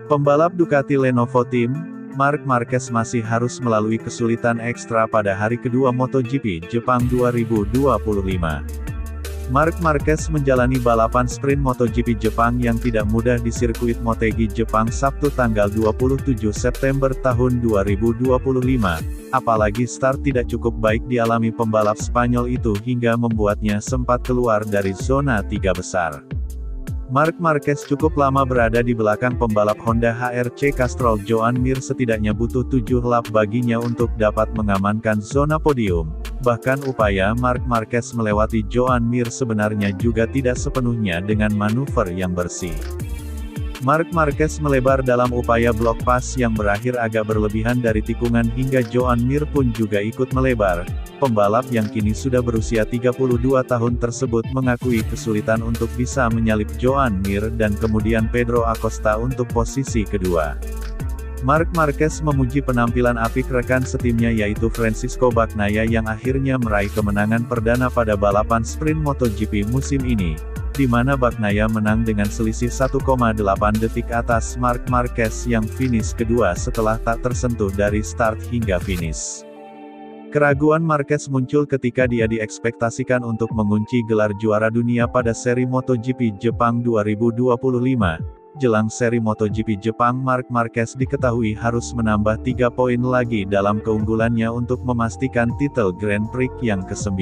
Pembalap Ducati Lenovo Team, Marc Marquez masih harus melalui kesulitan ekstra pada hari kedua MotoGP Jepang 2025. Marc Marquez menjalani balapan sprint MotoGP Jepang yang tidak mudah di sirkuit Motegi Jepang Sabtu tanggal 27 September tahun 2025, apalagi start tidak cukup baik dialami pembalap Spanyol itu hingga membuatnya sempat keluar dari zona 3 besar. Marc Marquez cukup lama berada di belakang pembalap Honda HRC Castrol Joan Mir, setidaknya butuh 7 lap baginya untuk dapat mengamankan zona podium. Bahkan upaya Marc Marquez melewati Joan Mir sebenarnya juga tidak sepenuhnya dengan manuver yang bersih. Marc Marquez melebar dalam upaya block pass yang berakhir agak berlebihan dari tikungan hingga Joan Mir pun juga ikut melebar. Pembalap yang kini sudah berusia 32 tahun tersebut mengakui kesulitan untuk bisa menyalip Joan Mir dan kemudian Pedro Acosta untuk posisi kedua. Marc Marquez memuji penampilan apik rekan setimnya yaitu Francisco Bagnaia yang akhirnya meraih kemenangan perdana pada balapan sprint MotoGP musim ini, di mana Bagnaia menang dengan selisih 1,8 detik atas Marc Marquez yang finish kedua setelah tak tersentuh dari start hingga finish. Keraguan Marquez muncul ketika dia diekspektasikan untuk mengunci gelar juara dunia pada seri MotoGP Jepang 2025. Jelang seri MotoGP Jepang, Marc Marquez diketahui harus menambah 3 poin lagi dalam keunggulannya untuk memastikan titel Grand Prix yang ke-9.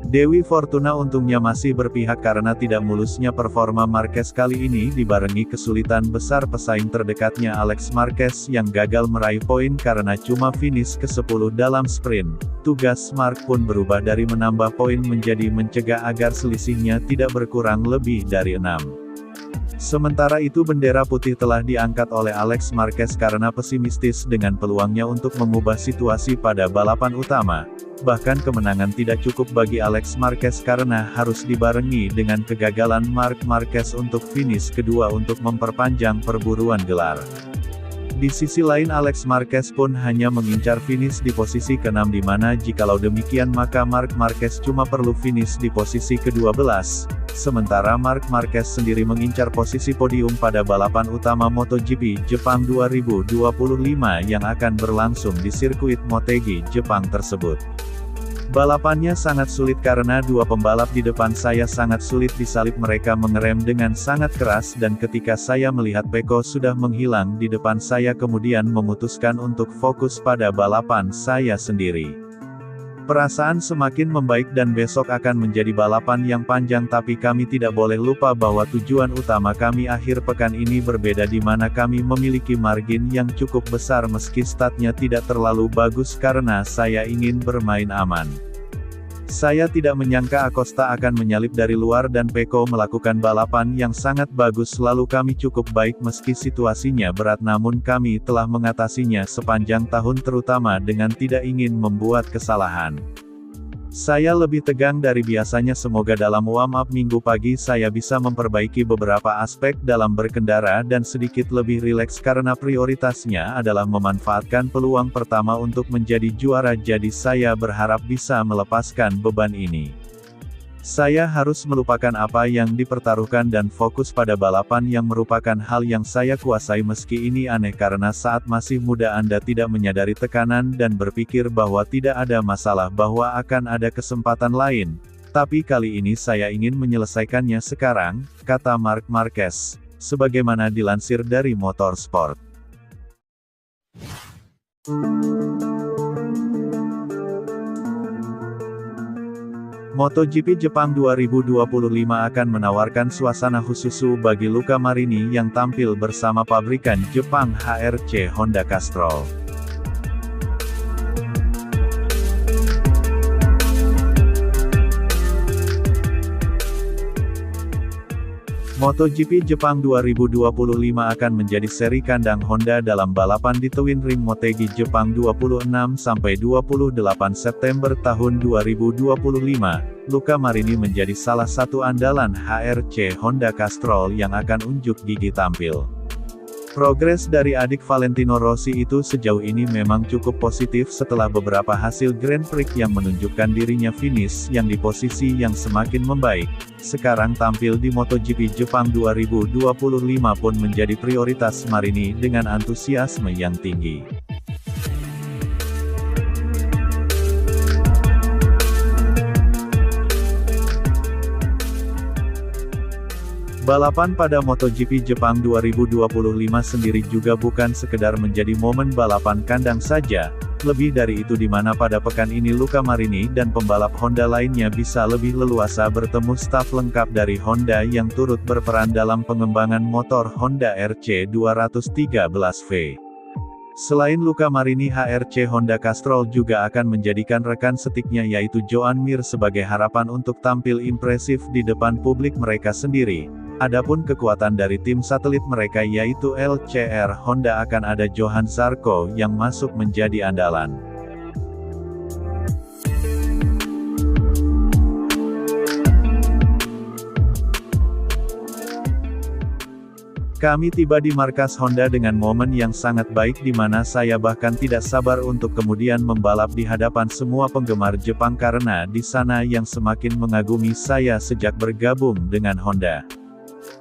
Dewi Fortuna untungnya masih berpihak karena tidak mulusnya performa Marquez kali ini dibarengi kesulitan besar pesaing terdekatnya Alex Marquez yang gagal meraih poin karena cuma finish ke-10 dalam sprint. Tugas Marc pun berubah dari menambah poin menjadi mencegah agar selisihnya tidak berkurang lebih dari 6. Sementara itu bendera putih telah diangkat oleh Alex Marquez karena pesimistis dengan peluangnya untuk mengubah situasi pada balapan utama. Bahkan kemenangan tidak cukup bagi Alex Marquez karena harus dibarengi dengan kegagalan Marc Marquez untuk finish kedua untuk memperpanjang perburuan gelar. Di sisi lain Alex Marquez pun hanya mengincar finish di posisi ke-6 di mana jikalau demikian maka Marc Marquez cuma perlu finish di posisi ke-12. Sementara Marc Marquez sendiri mengincar posisi podium pada balapan utama MotoGP Jepang 2025 yang akan berlangsung di sirkuit Motegi Jepang tersebut. Balapannya sangat sulit karena dua pembalap di depan saya sangat sulit disalip, mereka mengerem dengan sangat keras dan ketika saya melihat Pecco sudah menghilang di depan saya kemudian memutuskan untuk fokus pada balapan saya sendiri. Perasaan semakin membaik dan besok akan menjadi balapan yang panjang tapi kami tidak boleh lupa bahwa tujuan utama kami akhir pekan ini berbeda di mana kami memiliki margin yang cukup besar meski statnya tidak terlalu bagus karena saya ingin bermain aman. Saya tidak menyangka Acosta akan menyalip dari luar dan Pecco melakukan balapan yang sangat bagus lalu kami cukup baik meski situasinya berat namun kami telah mengatasinya sepanjang tahun terutama dengan tidak ingin membuat kesalahan. Saya lebih tegang dari biasanya, semoga dalam warm up minggu pagi saya bisa memperbaiki beberapa aspek dalam berkendara dan sedikit lebih rileks karena prioritasnya adalah memanfaatkan peluang pertama untuk menjadi juara jadi saya berharap bisa melepaskan beban ini. Saya harus melupakan apa yang dipertaruhkan dan fokus pada balapan yang merupakan hal yang saya kuasai meski ini aneh karena saat masih muda Anda tidak menyadari tekanan dan berpikir bahwa tidak ada masalah bahwa akan ada kesempatan lain. Tapi kali ini saya ingin menyelesaikannya sekarang, kata Marc Marquez, sebagaimana dilansir dari Motorsport. MotoGP Jepang 2025 akan menawarkan suasana khusus bagi Luca Marini yang tampil bersama pabrikan Jepang HRC Honda Castrol. MotoGP Jepang 2025 akan menjadi seri kandang Honda dalam balapan di Twin Ring Motegi Jepang 26-28 September tahun 2025. Luca Marini menjadi salah satu andalan HRC Honda Castrol yang akan unjuk gigi tampil. Progres dari adik Valentino Rossi itu sejauh ini memang cukup positif setelah beberapa hasil Grand Prix yang menunjukkan dirinya finish yang di posisi yang semakin membaik. Sekarang tampil di MotoGP Jepang 2025 pun menjadi prioritas Marini dengan antusiasme yang tinggi. Balapan pada MotoGP Jepang 2025 sendiri juga bukan sekedar menjadi momen balapan kandang saja, lebih dari itu di mana pada pekan ini Luca Marini dan pembalap Honda lainnya bisa lebih leluasa bertemu staf lengkap dari Honda yang turut berperan dalam pengembangan motor Honda RC213V. Selain Luca Marini, HRC Honda Castrol juga akan menjadikan rekan setiknya yaitu Joan Mir sebagai harapan untuk tampil impresif di depan publik mereka sendiri. Adapun kekuatan dari tim satelit mereka yaitu LCR Honda akan ada Johan Zarco yang masuk menjadi andalan. Kami tiba di markas Honda dengan momen yang sangat baik di mana saya bahkan tidak sabar untuk kemudian membalap di hadapan semua penggemar Jepang karena di sana yang semakin mengagumi saya sejak bergabung dengan Honda.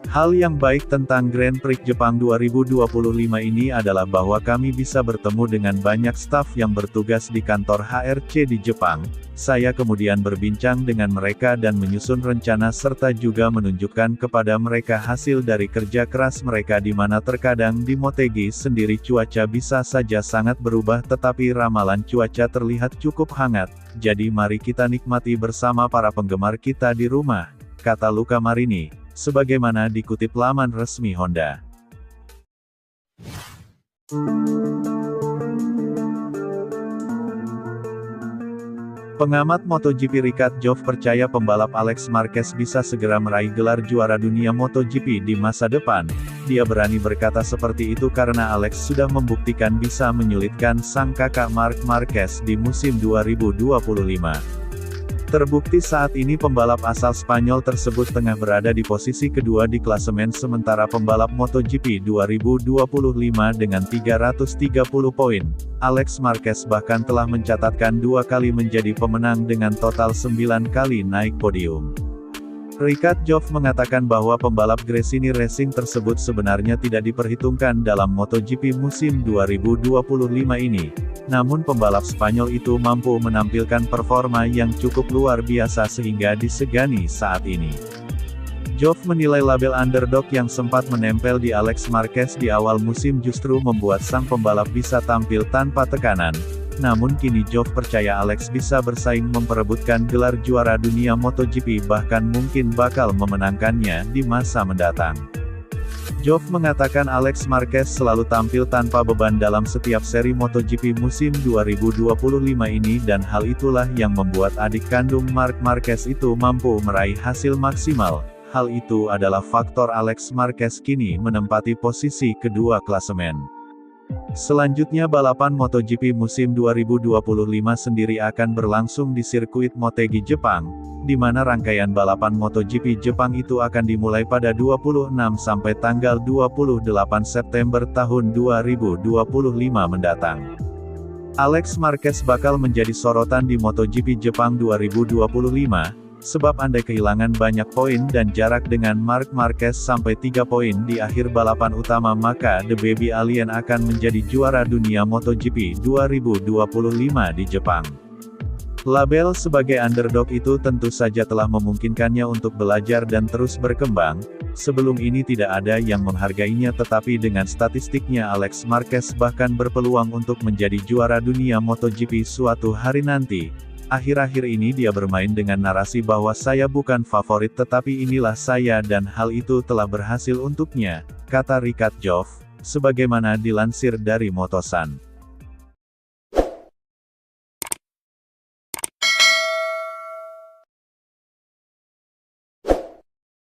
Hal yang baik tentang Grand Prix Jepang 2025 ini adalah bahwa kami bisa bertemu dengan banyak staf yang bertugas di kantor HRC di Jepang. Saya kemudian berbincang dengan mereka dan menyusun rencana serta juga menunjukkan kepada mereka hasil dari kerja keras mereka di mana terkadang di Motegi sendiri cuaca bisa saja sangat berubah tetapi ramalan cuaca terlihat cukup hangat. Jadi mari kita nikmati bersama para penggemar kita di rumah, kata Luca Marini. Sebagaimana dikutip laman resmi Honda. Pengamat MotoGP Rikat Joff percaya pembalap Alex Marquez bisa segera meraih gelar juara dunia MotoGP di masa depan. Dia berani berkata seperti itu karena Alex sudah membuktikan bisa menyulitkan sang kakak Marc Marquez di musim 2025. Terbukti saat ini pembalap asal Spanyol tersebut tengah berada di posisi kedua di klasemen sementara pembalap MotoGP 2025 dengan 330 poin. Alex Marquez bahkan telah mencatatkan 2 kali menjadi pemenang dengan total 9 kali naik podium. Rikat Joff mengatakan bahwa pembalap Gresini Racing tersebut sebenarnya tidak diperhitungkan dalam MotoGP musim 2025 ini. Namun pembalap Spanyol itu mampu menampilkan performa yang cukup luar biasa sehingga disegani saat ini. Joff menilai label underdog yang sempat menempel di Alex Marquez di awal musim justru membuat sang pembalap bisa tampil tanpa tekanan. Namun kini Joff percaya Alex bisa bersaing memperebutkan gelar juara dunia MotoGP bahkan mungkin bakal memenangkannya di masa mendatang. Joff mengatakan Alex Marquez selalu tampil tanpa beban dalam setiap seri MotoGP musim 2025 ini dan hal itulah yang membuat adik kandung Marc Marquez itu mampu meraih hasil maksimal. Hal itu adalah faktor Alex Marquez kini menempati posisi kedua klasemen. Selanjutnya balapan MotoGP musim 2025 sendiri akan berlangsung di sirkuit Motegi Jepang, di mana rangkaian balapan MotoGP Jepang itu akan dimulai pada 26 sampai tanggal 28 September tahun 2025 mendatang. Alex Marquez bakal menjadi sorotan di MotoGP Jepang 2025, sebab andai kehilangan banyak poin dan jarak dengan Marc Marquez sampai 3 poin di akhir balapan utama maka The Baby Alien akan menjadi juara dunia MotoGP 2025 di Jepang. Label sebagai underdog itu tentu saja telah memungkinkannya untuk belajar dan terus berkembang. Sebelum ini tidak ada yang menghargainya tetapi dengan statistiknya Alex Marquez bahkan berpeluang untuk menjadi juara dunia MotoGP suatu hari nanti. Akhir-akhir ini dia bermain dengan narasi bahwa saya bukan favorit tetapi inilah saya dan hal itu telah berhasil untuknya, kata Rikat Joff, sebagaimana dilansir dari Motosan.